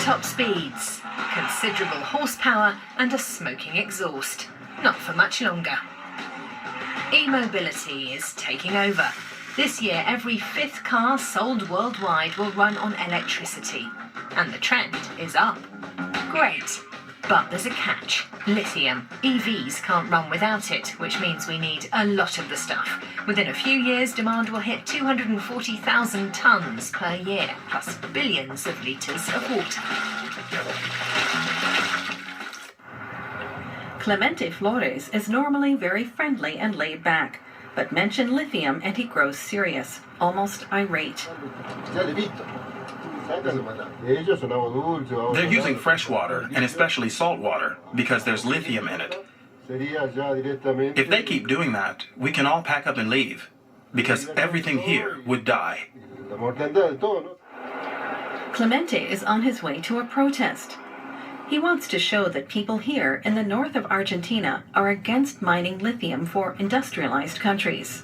Top speeds, considerable horsepower and a smoking exhaust. Not for much longer. E-mobility is taking over. This year, every fifth car sold worldwide will run on electricity. And the trend is up. Great. But there's a catch. Lithium. EVs can't run without it, which means we need a lot of the stuff. Within a few years, demand will hit 240,000 tonnes per year, plus billions of litres of water. Clemente Flores is normally very friendly and laid back, but mention lithium and he grows serious, almost irate. They're using fresh water, and especially salt water, because there's lithium in it. If they keep doing that, we can all pack up and leave, because everything here would die. Clemente is on his way to a protest. He wants to show that people here in the north of Argentina are against mining lithium for industrialized countries.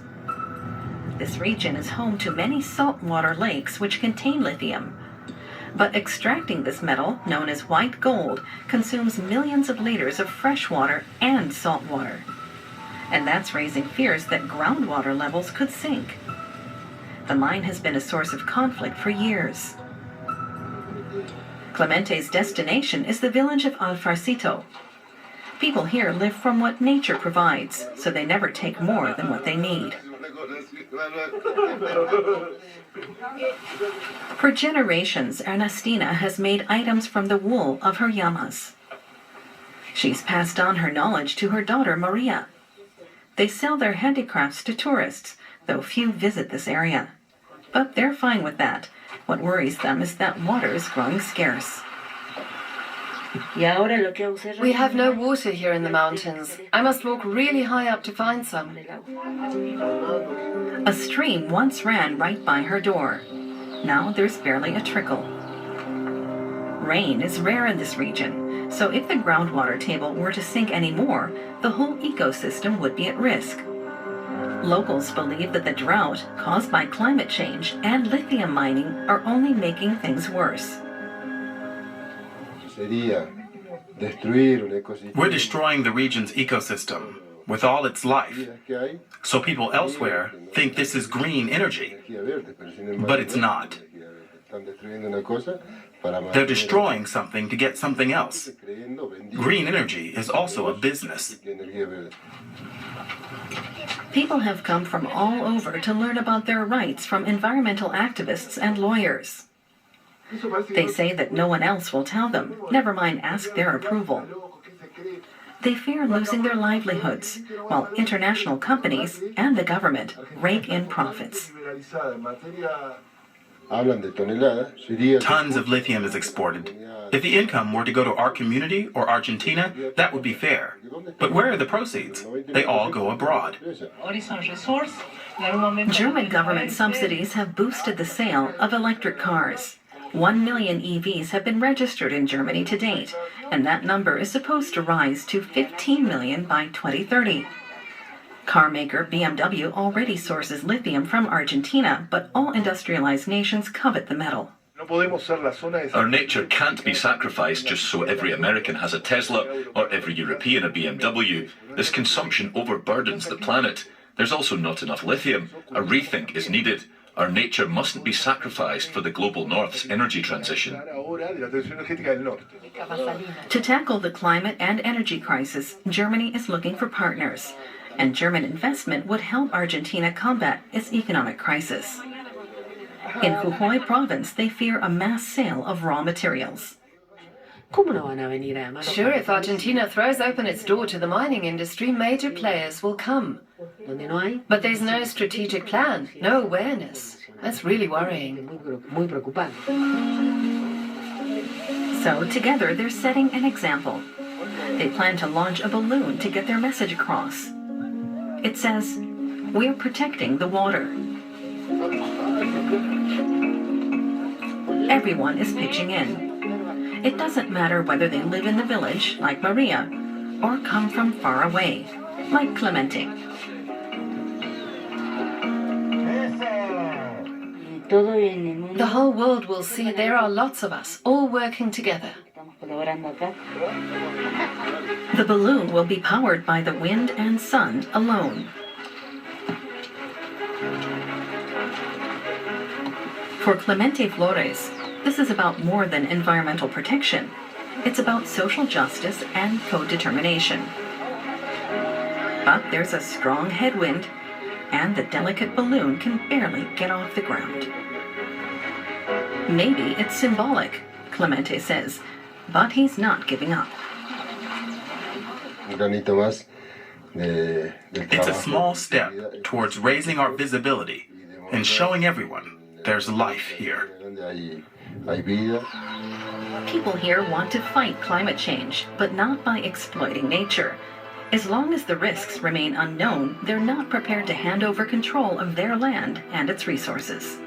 This region is home to many saltwater lakes which contain lithium. But extracting this metal, known as white gold, consumes millions of liters of fresh water and salt water. And that's raising fears that groundwater levels could sink. The mine has been a source of conflict for years. Clemente's destination is the village of Alfarcito. People here live from what nature provides, so they never take more than what they need. For generations, Ernestina has made items from the wool of her llamas. She's passed on her knowledge to her daughter, Maria. They sell their handicrafts to tourists, though few visit this area. But they're fine with that. What worries them is that water is growing scarce. We have no water here in the mountains. I must walk really high up to find some. A stream once ran right by her door. Now there's barely a trickle. Rain is rare in this region, so if the groundwater table were to sink any more, the whole ecosystem would be at risk. Locals believe that the drought caused by climate change and lithium mining are only making things worse. We're destroying the region's ecosystem with all its life. So people elsewhere think this is green energy, but it's not. They're destroying something to get something else. Green energy is also a business. People have come from all over to learn about their rights from environmental activists and lawyers. They say that no one else will tell them, never mind ask their approval. They fear losing their livelihoods, while international companies and the government rake in profits. Tons of lithium is exported. If the income were to go to our community or Argentina, that would be fair. But where are the proceeds? They all go abroad. German government subsidies have boosted the sale of electric cars. 1 million EVs have been registered in Germany to date, and that number is supposed to rise to 15 million by 2030. Car maker BMW already sources lithium from Argentina, but all industrialized nations covet the metal. Our nature can't be sacrificed just so every American has a Tesla or every European a BMW. This consumption overburdens the planet. There's also not enough lithium. A rethink is needed. Our nature mustn't be sacrificed for the global North's energy transition. To tackle the climate and energy crisis, Germany is looking for partners, and German investment would help Argentina combat its economic crisis. In Jujuy province, they fear a mass sale of raw materials. Sure, if Argentina throws open its door to the mining industry, major players will come. But there's no strategic plan, no awareness. That's really worrying. So together they're setting an example. They plan to launch a balloon to get their message across. It says, "We're protecting the water." Everyone is pitching in. It doesn't matter whether they live in the village, like Maria, or come from far away, like Clemente. The whole world will see there are lots of us, all working together. The balloon will be powered by the wind and sun alone. For Clemente Flores, this is about more than environmental protection. It's about social justice and co-determination. But there's a strong headwind, and the delicate balloon can barely get off the ground. Maybe it's symbolic, Clemente says, but he's not giving up. It's a small step towards raising our visibility and showing everyone there's life here. People here want to fight climate change, but not by exploiting nature. As long as the risks remain unknown, they're not prepared to hand over control of their land and its resources.